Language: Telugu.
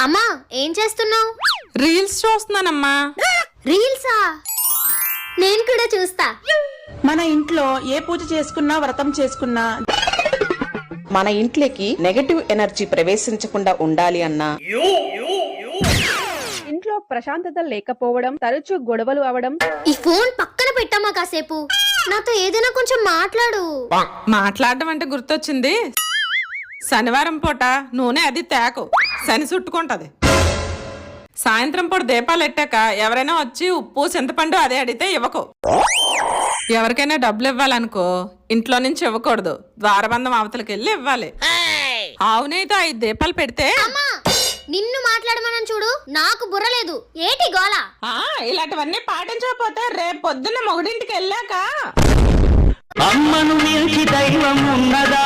అమ్మా ఏం చేస్తున్నావు? రీల్స్ చూస్తున్నానమ్మా. రీల్సా? నేను కూడా చూస్తా. మన ఇంట్లో ఏ పూజ చేసుకున్నా వ్రతం చేసుకున్నా మన ఇంట్లోకి నెగటివ్ ఎనర్జీ ప్రవేశించకుండా ఉండాలి అన్నా, ఇంట్లో ప్రశాంతత లేకపోవడం, తరచూ గొడవలు అవడం. ఈ ఫోన్ పక్కన పెట్టమ్మా కాసేపు. నాతో ఏదైనా కొంచెం మాట్లాడు. మాట్లాడడం అంటే గుర్తొచ్చింది. శనివారం పూట నూనె అది తేకు, శని చుట్టుకుంటది. సాయంత్రం పూట దీపాలు ఎట్టాక ఎవరైనా వచ్చి ఉప్పు చింతపండు అదే అడిగితే ఇవ్వకు. ఎవరికైనా డబ్బులు ఇవ్వాలనుకో ఇంట్లో నుంచి ఇవ్వకూడదు, ద్వారబంధం అవతలకి వెళ్ళి ఇవ్వాలి. ఆవునైతే 5 దీపాలు పెడితే అమ్మా నిన్ను మాట్లాడమని చూడు, నాకు బుర్రలేదు. ఏటి గోల? ఇలాంటివన్నీ పాటించకపోతే రేపు పొద్దున్న మొగుడింటికి వెళ్ళాక అమ్మను మించి దైవం ఉన్నదా?